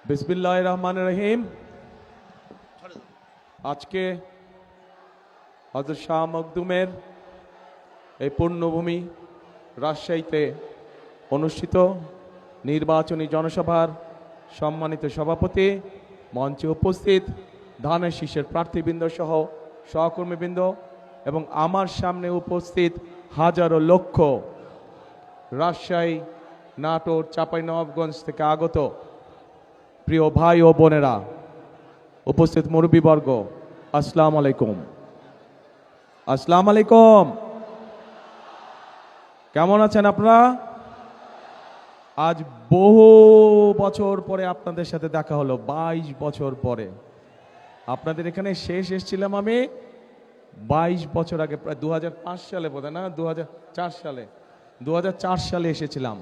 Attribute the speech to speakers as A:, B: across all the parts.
A: বিসমিল্লাহির রহমানির রহিম। আজকে হযরত শাহ মখদুমের এই পুণ্যভূমি রাজশাহীতে অনুষ্ঠিত নির্বাচনী জনসভার সম্মানিত সভাপতি, মঞ্চে উপস্থিত ধানের শীষের প্রার্থীবৃন্দ সহ সহকর্মীবৃন্দ এবং আমার সামনে উপস্থিত হাজারো লক্ষ রাজশাহী, নাটোর, চাঁপাইনবাবগঞ্জ থেকে আগত প্রিয় ভাই ও বোনেরা, উপস্থিত মুরব্বীবর্গ, আসসালামু আলাইকুম। আসসালামু আলাইকুম। কেমন আছেন আপনারা? আজ বহু বছর পরে আপনাদের সাথে দেখা হলো, 22 বছর পরে। আপনাদের এখানে শেষ এসেছিলাম আমি 22 বছর আগে, প্রায় 2005 সালে বোধ হয়, না 2004 সালে এসেছিলাম।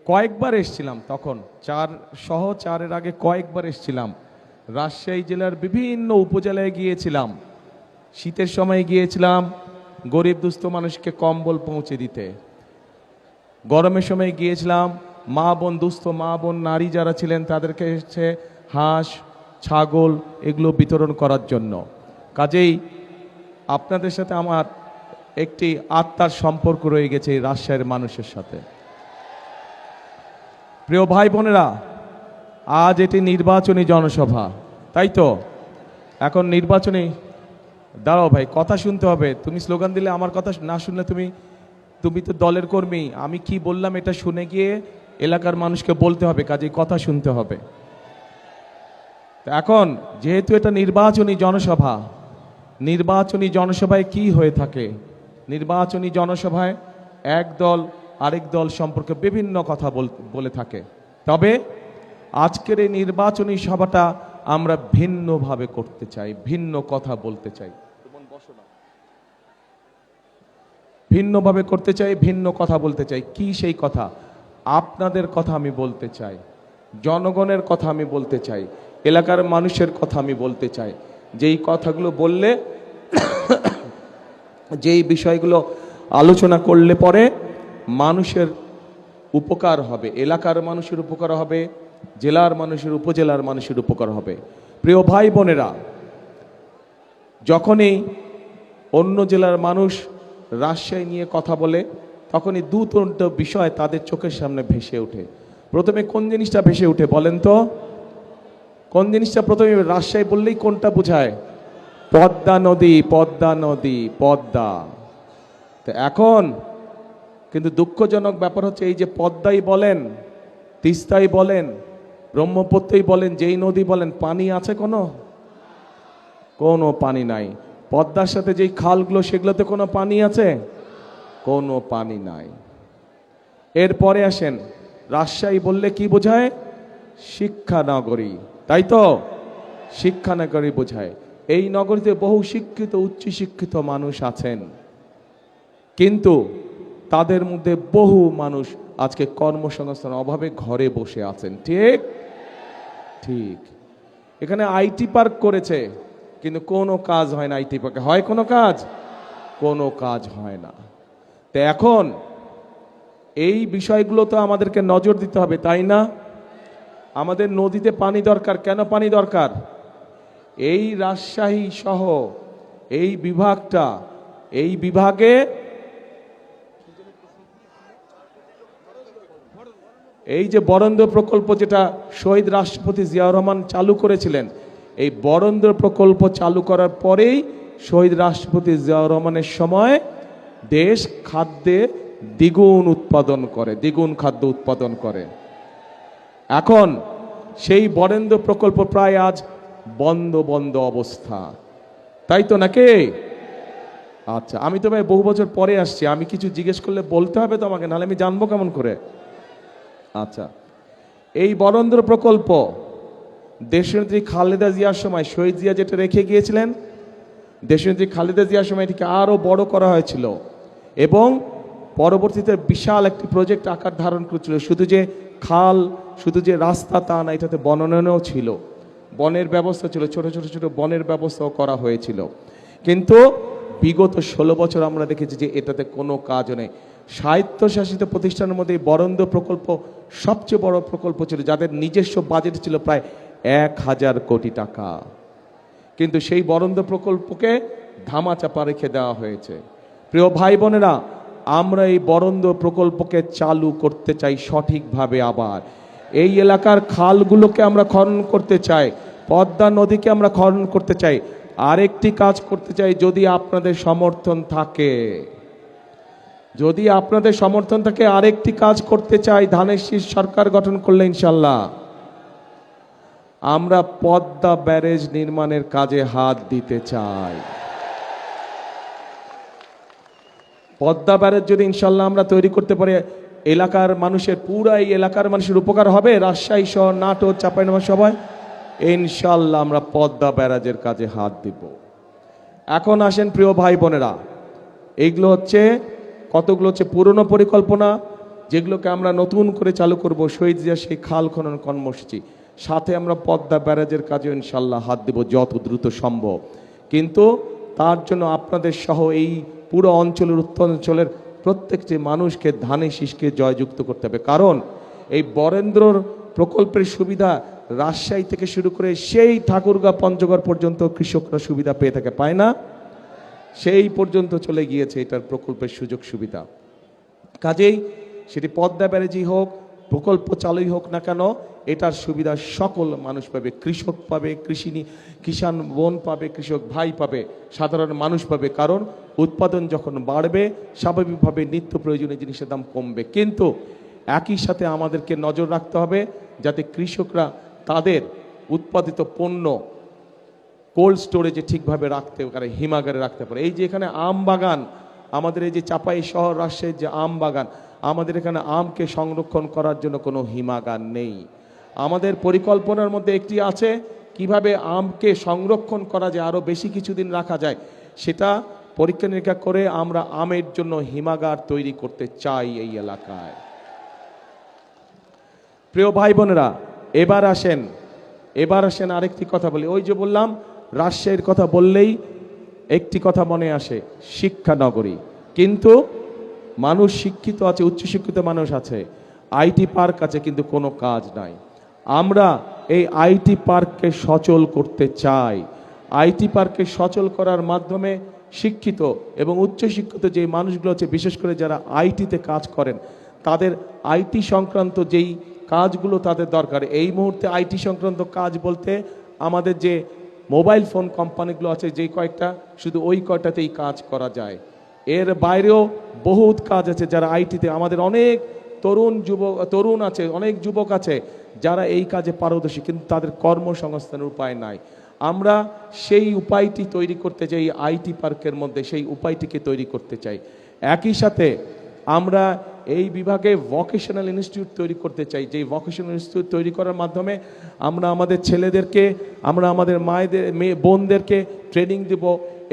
A: কয়েকবার এসেছিলাম, তখন 4 আগে কয়েকবার এসেছিলাম। রাজশাহী জেলার বিভিন্ন উপজেলায় গিয়েছিলাম। শীতের সময় গিয়েছিলাম গরিব দুস্থ মানুষকে কম্বল পৌঁছে দিতে। গরমের সময় গিয়েছিলাম দুস্থ মা বোন নারী যারা ছিলেন তাদেরকে এসে হাঁস, ছাগল এগুলো বিতরণ করার জন্য। কাজেই আপনাদের সাথে আমার একটি আত্মার সম্পর্ক রয়ে গেছে এই রাজশাহীর মানুষের সাথে। প্রিয় ভাই বোনেরা, আজ এটি নির্বাচনী জনসভা, তাই তো? এখন নির্বাচনী, দাঁড়াও ভাই, কথা শুনতে হবে। তুমি স্লোগান দিলে আমার কথা না শুনলে তুমি তো দলের কর্মী। আমি কি বললাম এটা শুনে গিয়ে এলাকার মানুষকে বলতে হবে, কাজেই কথা শুনতে হবে। এখন যেহেতু এটা নির্বাচনী জনসভা, নির্বাচনী জনসভায় কি হয়ে থাকে? নির্বাচনী জনসভায় এক দল আরেক দল সম্পর্কে বিভিন্ন কথা বলে থাকে। তবে আজকের এই নির্বাচনী সভাটা আমরা ভিন্নভাবে করতে চাই, ভিন্ন কথা বলতে চাই, ভিন্নভাবে করতে চাই, ভিন্ন কথা বলতে চাই। কি সেই কথা? আপনাদের কথা আমি বলতে চাই, জনগণের কথা আমি বলতে চাই, এলাকার মানুষের কথা আমি বলতে চাই। যেই কথাগুলো বললে, যেই বিষয়গুলো আলোচনা করলে পরে মানুষের উপকার হবে, এলাকার মানুষের উপকার হবে, জেলার মানুষের, উপজেলার মানুষের উপকার হবে। প্রিয় ভাই বোনেরা, যখনই অন্য জেলার মানুষ রাজশাহী নিয়ে কথা বলে, তখনই দুটো বিষয় তাদের চোখের সামনে ভেসে ওঠে। প্রথমে কোন জিনিসটা ভেসে ওঠে বলেন তো? কোন জিনিসটা প্রথমে? রাজশাহী বললেই কোনটা বোঝায়? পদ্মা নদী, পদ্মা নদী, পদ্মা। তো এখন কিন্তু দুঃখজনক ব্যাপার হচ্ছে, এই যে পদ্মাই বলেন, তিস্তাই বলেন, ব্রহ্মপুত্রই বলেন, যেই নদী বলেন, পানি আছে কোনো পানি নাই। পদ্মার সাথে যেই খালগুলো, সেগুলোতে কোনো পানি আছে? কোনো পানি নাই। এরপরে আসেন, রাজশাহী বললে কি বোঝায়? শিক্ষানগরী, তাই তো? শিক্ষানগরী বোঝায়। এই নগরীতে বহু শিক্ষিত, উচ্চ শিক্ষিত মানুষ আছেন, কিন্তু তাদের মধ্যে বহু মানুষ আজকে কর্মসংস্থান অভাবে ঘরে বসে আছেন। ঠিক ঠিক। এখানে আইটি পার্ক করেছে, কিন্তু কোনো কাজ হয় না। আইটি পার্কে হয় কোনো কাজ? কোনো কাজ হয় না। তো এখন এই বিষয়গুলো তো আমাদেরকে নজর দিতে হবে, তাই না? আমাদের নদীতে পানি দরকার। কেন পানি দরকার? এই রাজশাহী সহ এই বিভাগটা, এই বিভাগে এই যে বরেন্দ্র প্রকল্প, যেটা শহীদ রাষ্ট্রপতি জিয়াউর রহমান চালু করেছিলেন, এই বরেন্দ্র প্রকল্প চালু করার পরেই শহীদ রাষ্ট্রপতি জিয়াউর রহমানের সময় দেশ খাদ্যে দ্বিগুণ খাদ্য উৎপাদন করে। এখন সেই বরেন্দ্র প্রকল্প প্রায় আজ বন্ধ অবস্থা, তাই তো নাকি? আচ্ছা, আমি তো ভাই বহু বছর পরে আসছি, আমি কিছু জিজ্ঞেস করলে বলতে হবে তো আমাকে, নাহলে আমি জানবো কেমন করে? আচ্ছা, এই বরেন্দ্র প্রকল্প দেশনেত্রী খালেদা জিয়ার সময়, শহীদ জিয়া যেটা রেখে গিয়েছিলেন, দেশনেত্রী খালেদা জিয়ার সময় এটিকে আরো বড় করা হয়েছিল এবং পরবর্তীতে বিশাল একটি প্রজেক্ট আকার ধারণ করেছিল। শুধু যে খাল, শুধু যে রাস্তা তা না, এটাতে বনায়নও ছিল, বনের ব্যবস্থা ছিল, ছোট বনের ব্যবস্থাও করা হয়েছিল। কিন্তু বিগত 16 বছর আমরা দেখেছি যে এটাতে কোনো কাজ নেই। স্বায়ত্তশাসিত প্রতিষ্ঠানের মধ্যে এই বরেন্দ্র প্রকল্প সবচেয়ে বড় প্রকল্প ছিল, যাদের নিজস্ব বাজেট ছিল প্রায় 1000 কোটি টাকা। কিন্তু সেই বরেন্দ্র প্রকল্পকে ধামাচাপা রেখে দেওয়া হয়েছে। প্রিয় ভাই বোনেরা, আমরা এই বরেন্দ্র প্রকল্পকে চালু করতে চাই সঠিকভাবে। আবার এই এলাকার খালগুলোকে আমরা খনন করতে চাই, পদ্মা নদীকে আমরা খনন করতে চাই। আরেকটি কাজ করতে চাই, যদি আপনাদের সমর্থন থাকে, যদি আপনাদের সমর্থন থাকে, আরেকটি কাজ করতে চাই। ধানের শীষ সরকার গঠন করলে ইনশাল্লাহ আমরা পদ্মা ব্যারেজ নির্মাণের কাজে হাত দিতে চাই। পদ্মা ব্যারেজ যদি ইনশাল্লাহ আমরা তৈরি করতে পারি, এলাকার মানুষের, পুরা এই এলাকার মানুষের উপকার হবে। রাজশাহী সহ নাটোর, চাঁপাইনবাবগঞ্জ সবাই ইনশাল্লাহ আমরা পদ্মা ব্যারাজের কাজে হাত দিব। এখন আসেন প্রিয় ভাই বোনেরা, এইগুলো হচ্ছে কতগুলো হচ্ছে পুরনো পরিকল্পনা, যেগুলোকে আমরা নতুন করে চালু করব। শহীদ জিয়া সেই খাল খনন কর্মসূচি, সাথে আমরা পদ্মা ব্যারাজের কাজে ইনশাল্লাহ হাত দেব যত দ্রুত সম্ভব। কিন্তু তার জন্য আপনাদের সহ এই পুরো অঞ্চলের, উত্তরাঞ্চলের প্রত্যেকটি মানুষকে ধানের শীষকে জয়যুক্ত করতে হবে। কারণ এই বরেন্দ্রর প্রকল্পের সুবিধা রাজশাহী থেকে শুরু করে সেই ঠাকুরগাঁ, পঞ্চগড় পর্যন্ত কৃষকরা সুবিধা পেয়ে থাকে, পায় না? সেই পর্যন্ত চলে গিয়েছে এটার প্রকল্পের সুযোগ সুবিধা। কাজেই সেটি পদ্মা ব্যারেজই হোক, প্রকল্প চালুই হোক না কেন, এটার সুবিধা সকল মানুষ পাবে। কৃষক পাবে, কিষাণ বোন পাবে, কৃষক ভাই পাবে, সাধারণ মানুষ পাবে। কারণ উৎপাদন যখন বাড়বে, স্বাভাবিকভাবে নিত্য প্রয়োজনীয় জিনিসের দাম কমবে। কিন্তু একই সাথে আমাদেরকে নজর রাখতে হবে যাতে কৃষকরা তাদের উৎপাদিত পণ্য কোল্ড স্টোরেজে ঠিকভাবে রাখতে পারে, হিমাগারে রাখতে পারে। এই যে এখানে আম বাগান, আমাদের এই যে চাপাই শহর রাজশাহীর যে আম বাগান, আমাদের এখানে আমকে সংরক্ষণ করার জন্য কোনো হিমাগার নেই। আমাদের পরিকল্পনার মধ্যে একটি আছে কিভাবে আমকে সংরক্ষণ করা যায়, আরও বেশি কিছুদিন রাখা যায়, সেটা পরীক্ষা নিরীক্ষা করে আমরা আমের জন্য হিমাগার তৈরি করতে চাই এই এলাকায়। প্রিয় ভাই বোনেরা, এবার আসেন আরেকটি কথা বলি। ওই যে বললাম, রাজশাহীর কথা বললেই একটি কথা মনে আসে, শিক্ষা নগরী। কিন্তু মানুষ শিক্ষিত আছে, উচ্চশিক্ষিত মানুষ আছে, আইটি পার্ক আছে, কিন্তু কোনো কাজ নাই। আমরা এই আইটি পার্ককে সচল করতে চাই। আইটি পার্ককে সচল করার মাধ্যমে শিক্ষিত এবং উচ্চশিক্ষিত যে মানুষগুলো আছে, বিশেষ করে যারা আইটিতে কাজ করেন, তাদের আইটি সংক্রান্ত যেই কাজগুলো তাদের দরকার। এই মুহূর্তে আইটি সংক্রান্ত কাজ বলতে আমাদের যে মোবাইল ফোন কোম্পানিগুলো আছে, যেই কয়েকটা, শুধু ওই কয়টাতেই কাজ করা যায়। এর বাইরেও বহুত কাজ আছে যারা আইটিতে, আমাদের অনেক তরুণ আছে, অনেক যুবক আছে যারা এই কাজে পারদর্শী, কিন্তু তাদের কর্মসংস্থানের উপায় নাই। আমরা সেই উপায়টি তৈরি করতে চাই, আইটি পার্কের মধ্যে সেই উপায়টিকে তৈরি করতে চাই। একই সাথে আমরা এই বিভাগে ভোকেশনাল ইনস্টিটিউট তৈরি করতে চাই, যেই ভোকেশনাল ইনস্টিটিউট তৈরি করার মাধ্যমে আমরা আমাদের ছেলেদেরকে, আমরা আমাদের বোনদেরকে ট্রেনিং দেব,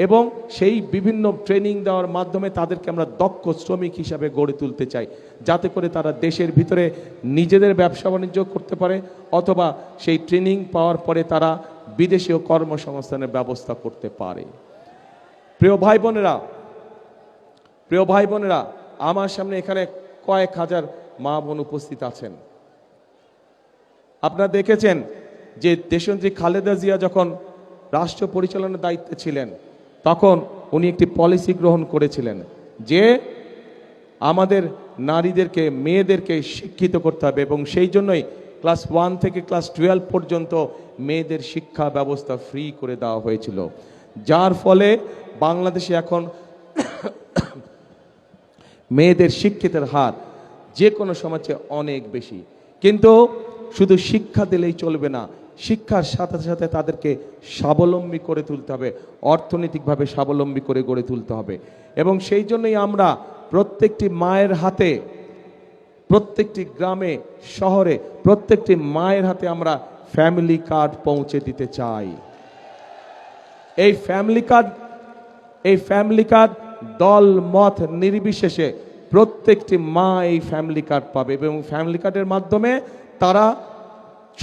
A: এবং সেই বিভিন্ন ট্রেনিং দেওয়ার মাধ্যমে তাদেরকে আমরা দক্ষ শ্রমিক হিসাবে গড়ে তুলতে চাই, যাতে করে তারা দেশের ভিতরে নিজেদের ব্যবসা বাণিজ্য করতে পারে, অথবা সেই ট্রেনিং পাওয়ার পরে তারা বিদেশীয় কর্মসংস্থানের ব্যবস্থা করতে পারে। প্রিয় ভাই বোনেরা, আমার সামনে এখানে কয়েক হাজার মা বোন উপস্থিত আছেন। আপনারা দেখেছেন যে দেশনেত্রী খালেদা জিয়া যখন রাষ্ট্র পরিচালনার দায়িত্বে ছিলেন, তখন উনি একটি পলিসি গ্রহণ করেছিলেন যে আমাদের নারীদেরকে, মেয়েদেরকে শিক্ষিত করতে হবে, এবং সেই জন্যই ক্লাস 1 থেকে ক্লাস 12 পর্যন্ত মেয়েদের শিক্ষা ব্যবস্থা ফ্রি করে দেওয়া হয়েছিল, যার ফলে বাংলাদেশে এখন মেয়েদের শিক্ষিতের হার যে কোনো সমাজে অনেক বেশি। কিন্তু শুধু শিক্ষা দিলেই চলবে না, শিক্ষার সাথে সাথে তাদেরকে স্বাবলম্বী করে তুলতে হবে, অর্থনৈতিকভাবে স্বাবলম্বী করে গড়ে তুলতে হবে। এবং সেই জন্যই আমরা প্রত্যেকটি মায়ের হাতে, প্রত্যেকটি গ্রামে শহরে প্রত্যেকটি মায়ের হাতে আমরা ফ্যামিলি কার্ড পৌঁছে দিতে চাই। এই ফ্যামিলি কার্ড দল মত নির্বিশেষে প্রত্যেকটি মা এই ফ্যামিলি কার্ড পাবে, এবং ফ্যামিলি কার্ডের মাধ্যমে তারা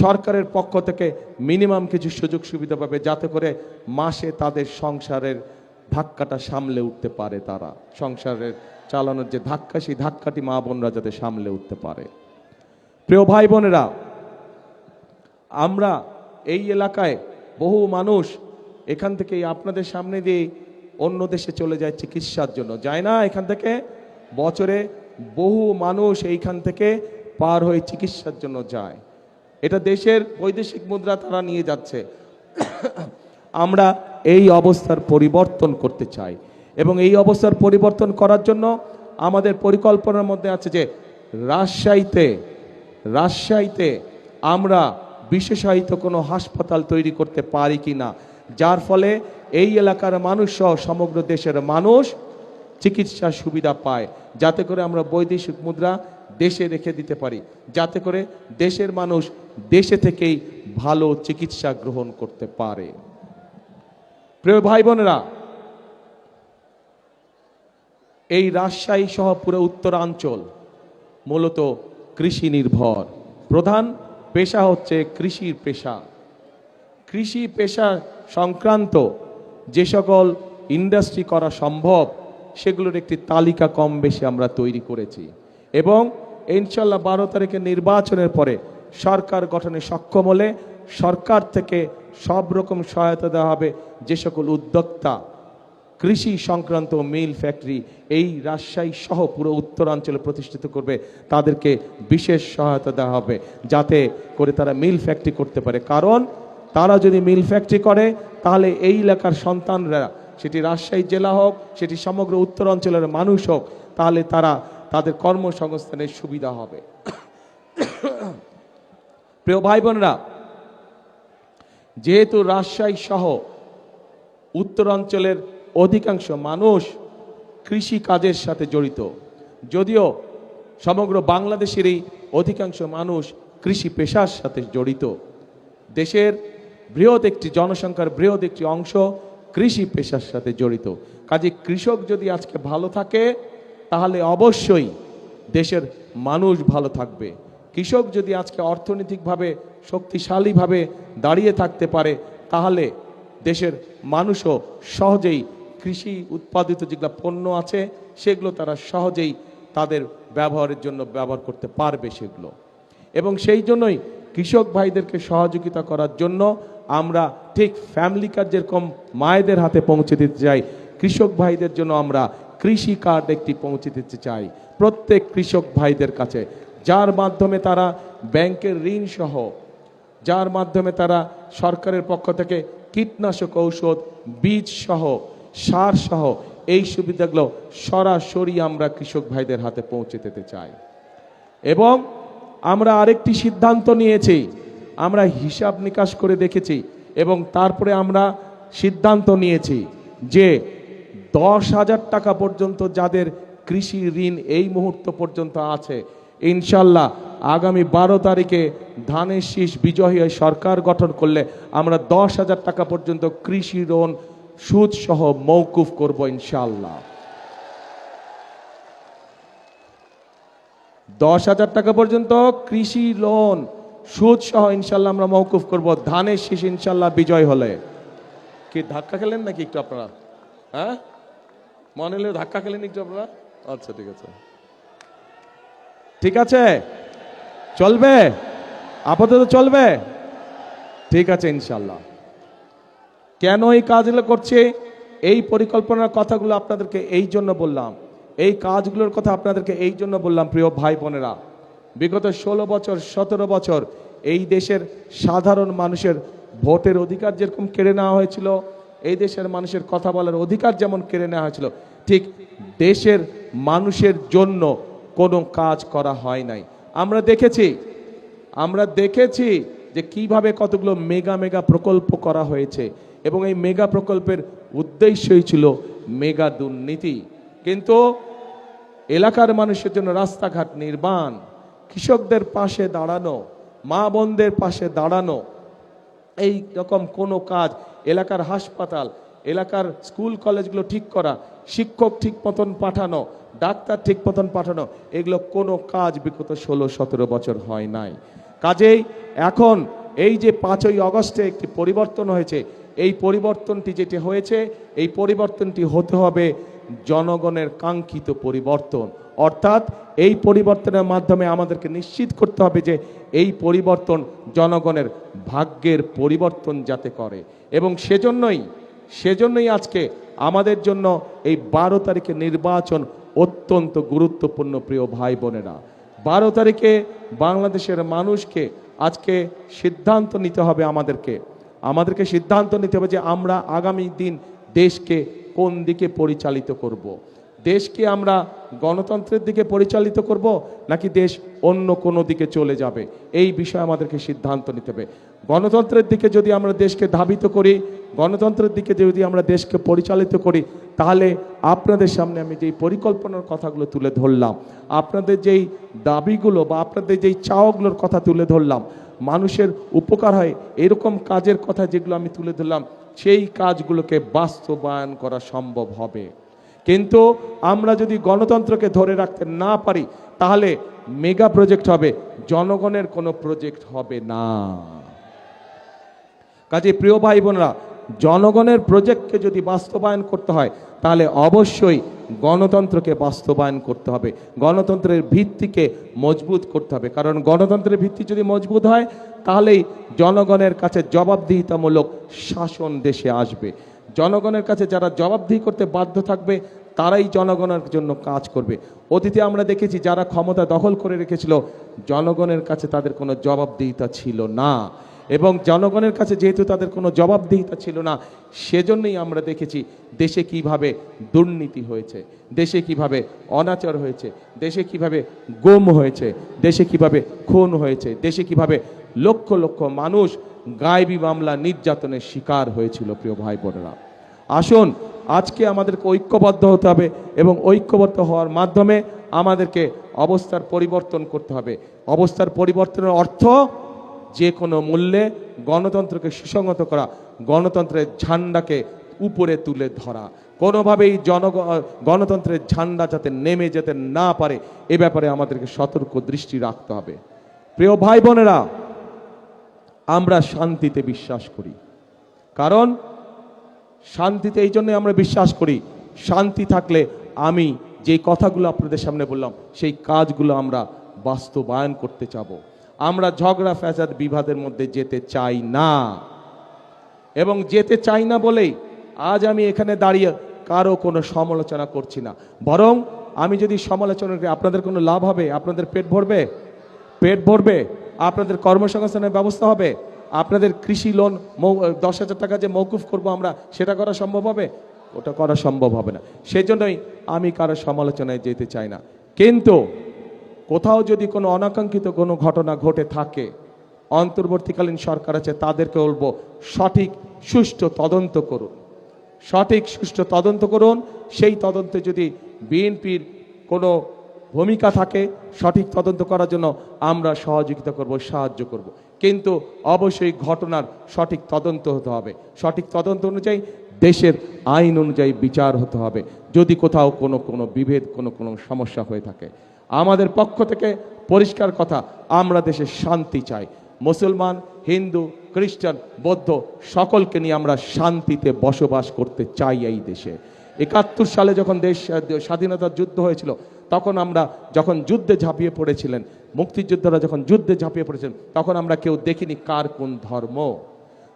A: সরকারের পক্ষ থেকে মিনিমাম কিছু সুযোগ সুবিধা পাবে, যাতে করে মাসে তাদের সংসারের ধাক্কাটা সামলে উঠতে পারে, তারা সংসারের চালানোর যে ধাক্কা, সেই ধাক্কাটি মা বোনরা যাতে সামলে উঠতে পারে। প্রিয় ভাই বোনেরা, আমরা এই এলাকায় বহু মানুষ এখান থেকে আপনাদের সামনে দিয়ে অন্য দেশে চলে যায় চিকিৎসার জন্য, যায় না? এখান থেকে বছরে বহু মানুষ এইখান থেকে পার হয়ে চিকিৎসার জন্য যায়। এটা দেশের বৈদেশিক মুদ্রা তারা নিয়ে যাচ্ছে। আমরা এই অবস্থার পরিবর্তন করতে চাই, এবং এই অবস্থার পরিবর্তন করার জন্য আমাদের পরিকল্পনার মধ্যে আছে যে রাজশাহীতে আমরা বিশেষায়িত কোনো হাসপাতাল তৈরি করতে পারি কি না, যার ফলে এই এলাকার মানুষ সহ সমগ্র দেশের মানুষ চিকিৎসা সুবিধা পায়, যাতে করে আমরা বৈদেশিক মুদ্রা দেশে রেখে দিতে পারি, যাতে করে দেশের মানুষ দেশে থেকেই ভালো চিকিৎসা গ্রহণ করতে পারে। প্রিয় ভাই বোনেরা, এই রাজশাহী সহ পুরো উত্তরাঞ্চল মূলত কৃষি নির্ভর। প্রধান পেশা হচ্ছে কৃষির পেশা। কৃষি পেশা সংক্রান্ত যে সকল ইন্ডাস্ট্রি করা সম্ভব, সেগুলোর একটি তালিকা কম বেশি আমরা তৈরি করেছি, এবং ইনশাল্লাহ 12 তারিখে নির্বাচনের পরে সরকার গঠনে সক্ষম হলে সরকার থেকে সব রকম সহায়তা দেওয়া হবে। যে সকল উদ্যোক্তা কৃষি সংক্রান্ত মিল ফ্যাক্টরি এই রাজশাহী সহ পুরো উত্তরাঞ্চলে প্রতিষ্ঠিত করবে, তাদেরকে বিশেষ সহায়তা দেওয়া হবে, যাতে করে তারা মিল ফ্যাক্টরি করতে পারে। কারণ তারা যদি মিল ফ্যাক্টরি করে, তাহলে এই এলাকার সন্তানরা, সেটি রাজশাহী জেলা হোক, সেটি সমগ্র উত্তরাঞ্চলের মানুষ হোক, তাহলে তাদের কর্মসংস্থানের সুবিধা হবে। প্রিয় ভাই বোনেরা, যেহেতু রাজশাহী সহ উত্তরাঞ্চলের অধিকাংশ মানুষ কৃষি কাজের সাথে জড়িত, যদিও সমগ্র বাংলাদেশেরই অধিকাংশ মানুষ কৃষি পেশার সাথে জড়িত, দেশের বৃহৎ একটি জনসংখ্যার বৃহৎ একটি অংশ কৃষি পেশার সাথে জড়িত। কাজে কৃষক যদি আজকে ভালো থাকে, তাহলে অবশ্যই দেশের মানুষ ভালো থাকবে। কৃষক যদি আজকে অর্থনৈতিকভাবে শক্তিশালীভাবে দাঁড়িয়ে থাকতে পারে, তাহলে দেশের মানুষও সহজেই কৃষি উৎপাদিত যেগুলো পণ্য আছে, সেগুলো তারা সহজেই তাদের ব্যবহারের জন্য ব্যবহার করতে পারবে সেগুলো। এবং সেই জন্যই কৃষক ভাইদেরকে সহযোগিতা করার জন্য আমরা ঠিক ফ্যামিলি কার্ড যেরকম মায়েদের হাতে পৌঁছে দিতে চাই, কৃষক ভাইদের জন্য আমরা কৃষি কার্ড একটি পৌঁছে দিতে চাই প্রত্যেক কৃষক ভাইদের কাছে, যার মাধ্যমে তারা ব্যাংকের ঋণ সহ, যার মাধ্যমে তারা সরকারের পক্ষ থেকে কীটনাশক ঔষধ, বীজ সহ, সার সহ এই সুবিধাগুলো সরাসরি আমরা কৃষক ভাইদের হাতে পৌঁছে দিতে চাই। এবং আমরা আরেকটি সিদ্ধান্ত নিয়েছি, আমরা হিসাব নিকাশ করে দেখেছি, এবং তারপরে আমরা সিদ্ধান্ত নিয়েছি যে 10,000 টাকা পর্যন্ত যাদের কৃষি ঋণ এই মুহূর্ত পর্যন্ত আছে, ইনশাল্লাহ আগামী 12 তারিখে ধানের শীষ বিজয়ী হয়ে সরকার গঠন করলে আমরা 10,000 টাকা পর্যন্ত কৃষি ঋণ সুদ সহ মওকুফ করব ইনশাল্লাহ। 10,000 টাকা পর্যন্ত কৃষি লোন সুদ সহ ইনশাল্লাহ আমরা মওকুফ করব ধানের শীষ ইনশাল্লাহ বিজয় হলে। কি ধাক্কা খেলেন নাকি একটু আপনারা? হ্যাঁ, মনে হলে ধাক্কা খেলেন একটু আপনারা? আচ্ছা, ঠিক আছে, ঠিক আছে, চলবে, আপাতত চলবে, ঠিক আছে ইনশাল্লাহ। কেন এই কাজগুলো করছে, এই পরিকল্পনার কথাগুলো আপনাদেরকে এই জন্য বললাম, এই কাজগুলোর কথা আপনাদেরকে এই জন্য বললাম। প্রিয় ভাই বোনেরা, বিগত 16 বছর 17 বছর এই দেশের সাধারণ মানুষের ভোটের অধিকার যেরকম কেড়ে নেওয়া হয়েছিল, এই দেশের মানুষের কথা বলার অধিকার যেমন কেড়ে নেওয়া হয়েছিল, ঠিক দেশের মানুষের জন্য কোনো কাজ করা হয় নাই। আমরা দেখেছি যে কিভাবে কতগুলো মেগা প্রকল্প করা হয়েছে, এবং এই মেগা প্রকল্পের উদ্দেশ্যই ছিল মেগা দুর্নীতি। কিন্তু এলাকার মানুষের জন্য রাস্তাঘাট নির্মাণ, কৃষকদের পাশে দাঁড়ানো, মা বোনদের পাশে দাঁড়ানো, এই রকম কোনো কাজ, এলাকার হাসপাতাল, এলাকার স্কুল কলেজগুলো ঠিক করা, শিক্ষক ঠিক মতন পাঠানো, ডাক্তার ঠিক মতন পাঠানো, এগুলো কোনো কাজ বিগত 16-17 বছর হয় নাই। কাজেই এখন এই যে 5ই আগস্টে একটি পরিবর্তন হয়েছে, এই পরিবর্তনটি যেটি হয়েছে, এই পরিবর্তনটি হতে হবে জনগণের কাঙ্ক্ষিত পরিবর্তন। অর্থাৎ এই পরিবর্তনের মাধ্যমে আমাদেরকে নিশ্চিত করতে হবে যে এই পরিবর্তন জনগণের ভাগ্যের পরিবর্তন যাতে করে। এবং সেজন্যই আজকে আমাদের জন্য এই 12 তারিখে নির্বাচন অত্যন্ত গুরুত্বপূর্ণ। প্রিয় ভাই বোনেরা, 12 তারিখে বাংলাদেশের মানুষকে আজকে সিদ্ধান্ত নিতে হবে, আমাদেরকে সিদ্ধান্ত নিতে হবে যে আমরা আগামী দিন দেশকে কোন দিকে পরিচালিত করব। দেশকে আমরা গণতন্ত্রের দিকে পরিচালিত করব নাকি দেশ অন্য কোনো দিকে চলে যাবে, এই বিষয়ে আমাদেরকে সিদ্ধান্ত নিতে হবে। গণতন্ত্রের দিকে যদি আমরা দেশকে ধাবিত করি, গণতন্ত্রের দিকে যদি আমরা দেশকে পরিচালিত করি, তাহলে আপনাদের সামনে আমি যেই পরিকল্পনার কথাগুলো তুলে ধরলাম, আপনাদের যেই দাবিগুলো বা আপনাদের যেই চাওয়াগুলোর কথা তুলে ধরলাম, মানুষের উপকার হয় এরকম কাজের কথা যেগুলো আমি তুলে ধরলাম, সেই কাজগুলোকে বাস্তবায়ন করা সম্ভব হবে। কিন্তু আমরা যদি গণতন্ত্রকে ধরে রাখতে না পারি, তাহলে মেগা প্রজেক্ট হবে, জনগণের কোনো প্রজেক্ট হবে না। কাজে প্রিয় ভাই বোনেরা, জনগণের প্রজেক্টকে যদি বাস্তবায়ন করতে হয়, তাহলে অবশ্যই গণতন্ত্রকে বাস্তবায়ন করতে হবে, গণতন্ত্রের ভিত্তিকে মজবুত করতে হবে। কারণ গণতন্ত্রের ভিত্তি যদি মজবুত হয়, তাহলেই জনগণের কাছে জবাবদিহিতামূলক শাসন দেশে আসবে। জনগণের কাছে যারা জবাবদিহি করতে বাধ্য থাকবে, তারাই জনগণের জন্য কাজ করবে। অতীতে আমরা দেখেছি যারা ক্ষমতা দখল করে রেখেছিল, জনগণের কাছে তাদের কোনো জবাবদিহিতা ছিল না। এবং জনগণের কাছে যেহেতু তাদের কোনো জবাবদিহিতা ছিল না, সেজন্যই আমরা দেখেছি দেশে কিভাবে দুর্নীতি হয়েছে, দেশে কিভাবে অনাচার হয়েছে, দেশে কিভাবে গুম হয়েছে, দেশে কিভাবে খুন হয়েছে, দেশে কিভাবে লক্ষ লক্ষ মানুষ গায়েবী মামলা নির্যাতনের শিকার হয়েছিল। প্রিয় ভাই বোনেরা, আসুন আজকে আমাদেরকে ঐক্যবদ্ধ হতে হবে এবং ঐক্যবদ্ধ হওয়ার মাধ্যমে আমাদেরকে অবস্থার পরিবর্তন করতে হবে। অবস্থার পরিবর্তনের অর্থ যে কোনো মূল্যে গণতন্ত্রকে সুসংহত করা, গণতন্ত্রের ঝান্ডাকে উপরে তুলে ধরা, কোনোভাবেই গণতন্ত্রের ঝান্ডা যাতে নেমে যেতে না পারে, এ ব্যাপারে আমাদেরকে সতর্ক দৃষ্টি রাখতে হবে। প্রিয় ভাই বোনেরা, আমরা শান্তিতে বিশ্বাস করি। কারণ শান্তিতে এই জন্য আমরা বিশ্বাস করি, শান্তি থাকলে আমি যে কথাগুলো আপনাদের সামনে বললাম, সেই কাজগুলো আমরা বাস্তবায়ন করতে চাবো। আমরা ঝগড়া ফ্যাসাদ বিবাদের মধ্যে যেতে চাই না, এবং যেতে চাই না বলেই আজ আমি এখানে দাঁড়িয়ে কারো কোনো সমালোচনা করছি না। বরং আমি যদি সমালোচনা করি, আপনাদের কোনো লাভ হবে? আপনাদের পেট ভরবে? আপনাদের কর্মসংস্থানের ব্যবস্থা হবে? আপনাদের কৃষি লোন 10,000 টাকা যে মৌকুফ করব আমরা, সেটা করা সম্ভব হবে? ওটা করা সম্ভব হবে না। সেজন্যই আমি কারো সমালোচনায় যেতে চাই না। কিন্তু কোথাও যদি কোনো অনাকাঙ্ক্ষিত কোনো ঘটনা ঘটে থাকে, অন্তর্বর্তীকালীন সরকার আছে, তাদেরকে বলবো সঠিক সুষ্ঠু তদন্ত করুন, সঠিক সুষ্ঠু তদন্ত করুন। সেই তদন্তে যদি বিএনপির কোনো ভূমিকা থাকে, সঠিক তদন্ত করার জন্য আমরা সহযোগিতা করব, সাহায্য করব। কিন্তু অবশ্যই ঘটনার সঠিক তদন্ত হতে হবে, সঠিক তদন্ত অনুযায়ী দেশের আইন অনুযায়ী বিচার হতে হবে। যদি কোথাও কোনো বিভেদ, কোনো সমস্যা হয়ে থাকে, আমাদের পক্ষ থেকে পরিষ্কার কথা, আমরা দেশে শান্তি চাই। মুসলমান, হিন্দু, খ্রিস্টান, বৌদ্ধ সকলকে নিয়ে আমরা শান্তিতে বসবাস করতে চাই এই দেশে। 71 সালে যখন দেশ স্বাধীনতার যুদ্ধ হয়েছিল, তখন আমরা যখন যুদ্ধে ঝাঁপিয়ে পড়েছিলেন, মুক্তিযোদ্ধারা যখন যুদ্ধে ঝাঁপিয়ে পড়েছিলেন, তখন আমরা কেউ দেখিনি কার কোন ধর্ম।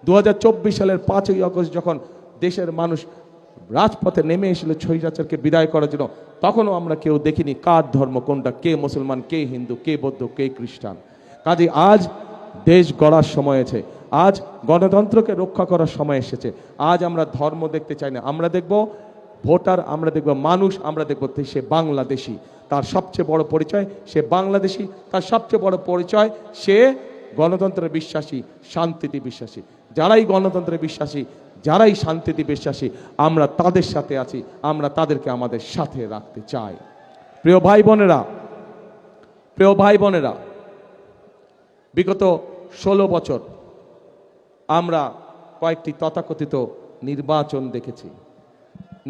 A: 2024 সালের 5ই আগস্ট যখন দেশের মানুষ রাজপথে নেমে এসেছিল স্বৈরাচারকে বিদায় করার জন্য, তখনও আমরা কেউ দেখিনি কার ধর্ম কোনটা, কে মুসলমান, কে হিন্দু, কে বৌদ্ধ, কে খ্রিস্টান। কাজে আজ দেশ গড়ার সময় আছে, আজ গণতন্ত্রকে রক্ষা করার সময় এসেছে। আজ আমরা ধর্ম দেখতে চাই না, আমরা দেখব ভোটার, আমরা দেখব মানুষ, আমরা দেখব সে বাংলাদেশি, তার সবচেয়ে বড় পরিচয় সে বাংলাদেশি, তার সবচেয়ে বড় পরিচয় সে গণতন্ত্রে বিশ্বাসী, শান্তিতে বিশ্বাসী। যারাই গণতন্ত্রে বিশ্বাসী, যারাই শান্তিতে বিশ্বাসী, আমরা তাদের সাথে আছি, আমরা তাদেরকে আমাদের সাথে রাখতে চাই। প্রিয় ভাই বোনেরা, বিগত 16 বছর আমরা কয়েকটি তথাকথিত নির্বাচন দেখেছি,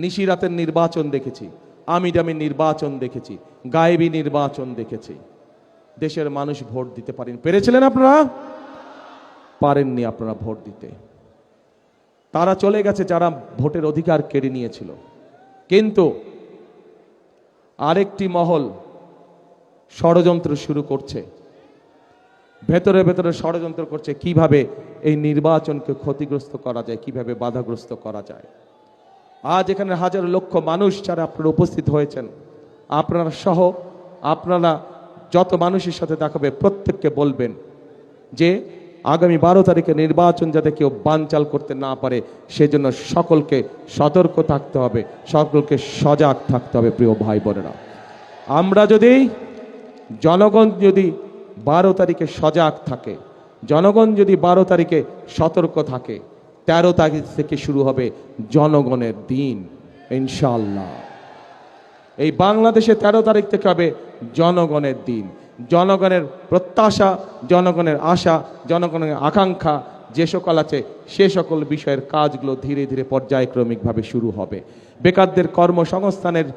A: নিশিরাতের নির্বাচন দেখেছি, আমিডামি নির্বাচন দেখেছি, গায়েবী নির্বাচন দেখেছি। দেশের মানুষ ভোট দিতে পেরেছিলেন আপনারা? পারেননি আপনারা ভোট দিতে। তারা চলে গেছে যারা ভোটের অধিকার কেড়ে নিয়েছিল। কিন্তু আরেকটি মহল ষড়যন্ত্র শুরু করছে, ভেতরে ভেতরে ষড়যন্ত্র করছে কিভাবে এই নির্বাচনকে ক্ষতিগ্রস্ত করা যায়, কিভাবে বাধাগ্রস্ত করা যায়। আজ এখানে হাজার লক্ষ মানুষ যারা আপনারা উপস্থিত হয়েছেন, আপনারা সহ আপনারা যত মানুষের সাথে দেখাবে প্রত্যেককে বলবেন যে আগামী 12 তারিখে নির্বাচন যাতে কেউ বানচাল করতে না পারে সেজন্য সকলকে সতর্ক থাকতে হবে, সকলকে সজাগ থাকতে হবে। প্রিয় ভাই বোনেরা, আমরা যদি জনগণ যদি 12 তারিখে সজাগ থাকে, জনগণ যদি 12 তারিখে সতর্ক থাকে, 13 তারিখ থেকে শুরু হবে জনগণের দিন ইনশাআল্লাহ। এই বাংলাদেশে 13 তারিখ থেকে হবে জনগণের দিন। জনগণের প্রত্যাশা, জনগণের আশা, জনগণের আকাঙ্ক্ষা যে সকল আছে সে সকল বিষয়ের কাজগুলো ধীরে ধীরে পর্যায়ক্রমিকভাবে শুরু হবে। বেকারদের কর্মসংস্থানের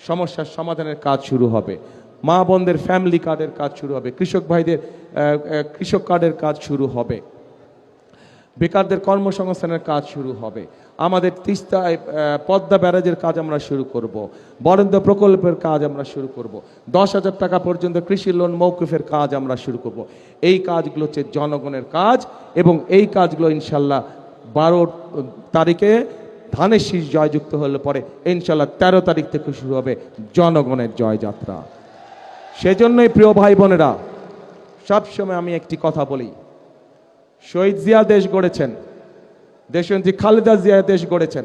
A: সমস্যার সমাধানের কাজ শুরু হবে, মা বোনদের ফ্যামিলি কার্ডের কাজ শুরু হবে, কৃষক ভাইদের কৃষক কার্ডের কাজ শুরু হবে, বেকারদের কর্মসংস্থানের কাজ শুরু হবে, আমাদের তিস্তায় পদ্মা ব্যারাজের কাজ আমরা শুরু করব, বরেন্দ্র প্রকল্পের কাজ আমরা শুরু করব, 10,000 টাকা পর্যন্ত কৃষি লোন মৌকুফের কাজ আমরা শুরু করব। এই কাজগুলো হচ্ছে জনগণের কাজ এবং এই কাজগুলো ইনশাল্লাহ 12 তারিখে ধানের শীষ জয়যুক্ত হলে পরে ইনশাল্লাহ 13 তারিখ থেকে শুরু হবে জনগণের জয়যাত্রা। সেজন্যই প্রিয় ভাই বোনেরা, সবসময় আমি একটি কথা বলি, শহীদ জিয়া দেশ গড়েছেন, দেশনেত্রী খালেদা জিয়া দেশ গড়েছেন,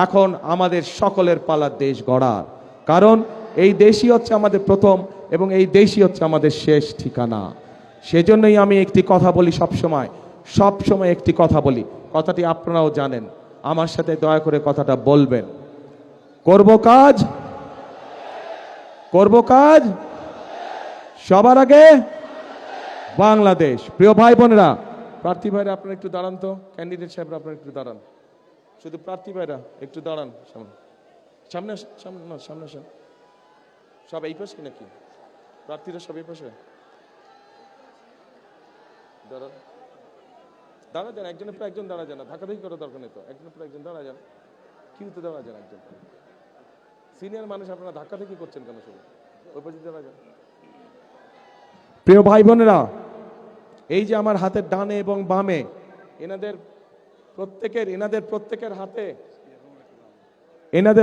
A: এখন আমাদের সকলের পালা দেশ গড়ার। কারণ এই দেশই হচ্ছে আমাদের প্রথম এবং এই দেশই হচ্ছে আমাদের শেষ ঠিকানা। সেজন্যই আমি একটি কথা বলি, সবসময় একটি কথা বলি, কথাটি আপনারাও জানেন, আমার সাথে দয়া করে কথাটা বলবেন। করব কাজ সবার আগে বাংলাদেশ। প্রিয় ভাই বোনেরা, প্রার্থী ভাইরা আপনারা একটু দাঁড়ান তো, ক্যান্ডিডেট সাহেবরা আপনারা একটু দাঁড়ান, শুধু প্রার্থী ভাইরা একটু দাঁড়ান, সামনে সামনে আসেন। সব এই পাশে নাকি প্রার্থীরা সব এই পাশে দাঁড়ান, দাঁড়া যান, একজনের পর একজন দাঁড়া যান, ধাক্কাধাক্কি করার দরকার নেই তো, একজনের পর একজন দাঁড়া যান, কিউতে দাঁড়া যান, একজন সিনিয়র মানুষ আপনারা ধাক্কাধাক্কি করছেন কেন, শুধু ওই পাশে দাঁড়া যান। প্রিয় ভাই বোনেরা, এই যে আমার হাতের ডানে এবং বামে এনাদের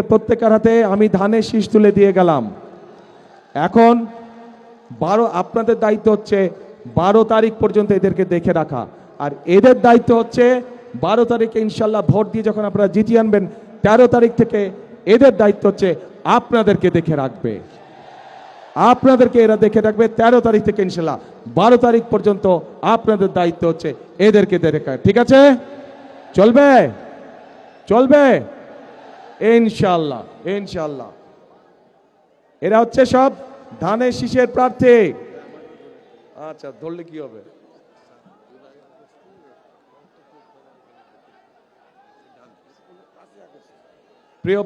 A: প্রত্যেকের হাতে আমি ধানের শীষ তুলে দিয়ে গেলাম। এখন আপনাদের দায়িত্ব হচ্ছে 12 তারিখ পর্যন্ত এদেরকে দেখে রাখা, আর এদের দায়িত্ব হচ্ছে 12 তারিখে ইনশাল্লাহ ভোট দিয়ে যখন আপনারা জিতিয়ে আনবেন, 13 তারিখ থেকে এদের দায়িত্ব হচ্ছে আপনাদেরকে দেখে রাখবে, আপনাদেরকে এরা দেখে রাখবে। 13 তারিখ থেকে ইনশাল্লাহ 12 তারিখ পর্যন্ত আপনাদের দায়িত্ব হচ্ছে এদেরকে দেখে। ঠিক আছে? চলবে ইনশাল্লাহ। এরা হচ্ছে সব ধানের শীষের প্রার্থী। আচ্ছা, ধরলে কি হবে? প্রিয়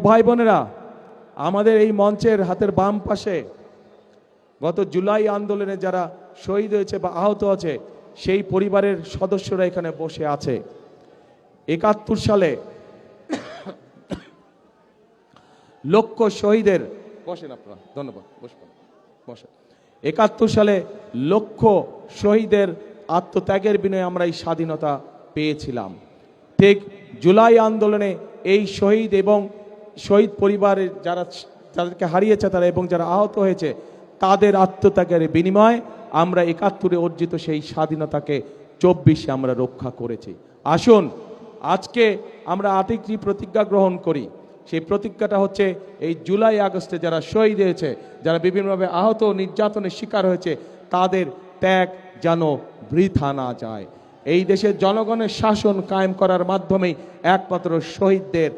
A: ভাই বোনেরা, আমাদের এই মঞ্চের হাতের বাম পাশে গত জুলাই আন্দোলনে যারা শহীদ হয়েছে বা আহত আছে সেই পরিবারের সদস্যরা এখানে বসে আছে। 71 সালে লক্ষ শহীদের, বসেন আপনারা, ধন্যবাদ, বসেন। 71 সালে লক্ষ শহীদের আত্মত্যাগের বিনিময়ে আমরা এই স্বাধীনতা পেয়েছিলাম। ঠিক জুলাই আন্দোলনে এই শহীদ এবং শহীদ পরিবারের যাদেরকে হারিয়েছে তারা এবং যারা আহত হয়েছে তাদের আত্মত্যাগের বিনিময়ে আমরা 71-এ অর্জিত সেই স্বাধীনতাকে 24-এ আমরা রক্ষা করেছি। আসুন আজকে আমরা আরেকটি প্রতিজ্ঞা গ্রহণ করি। সেই প্রতিজ্ঞাটা হচ্ছে এই জুলাই আগস্টে যারা শহীদ হয়েছে, যারা বিভিন্নভাবে আহত নির্যাতনের শিকার হয়েছে, তাদের ত্যাগ যেন বৃথা না যায়। এই দেশের জনগণের শাসন কায়েম করার মাধ্যমেই একমাত্র শহীদদের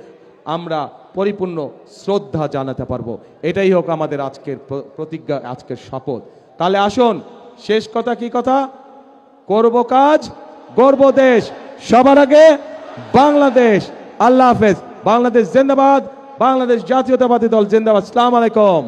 A: আমরা পরিপূর্ণ শ্রদ্ধা জানাতে পারবো। এটাই হোক আমাদের আজকের প্রতিজ্ঞা, আজকের শপথ। তাহলে আসুন, শেষ কথা কি কথা? করব কাজ, গর্ব দেশ, সবার আগে বাংলাদেশ। আল্লাহ হাফেজ। বাংলাদেশ জিন্দাবাদ, বাংলাদেশ জাতীয়তাবাদী দল জিন্দাবাদ। আসসালামু আলাইকুম।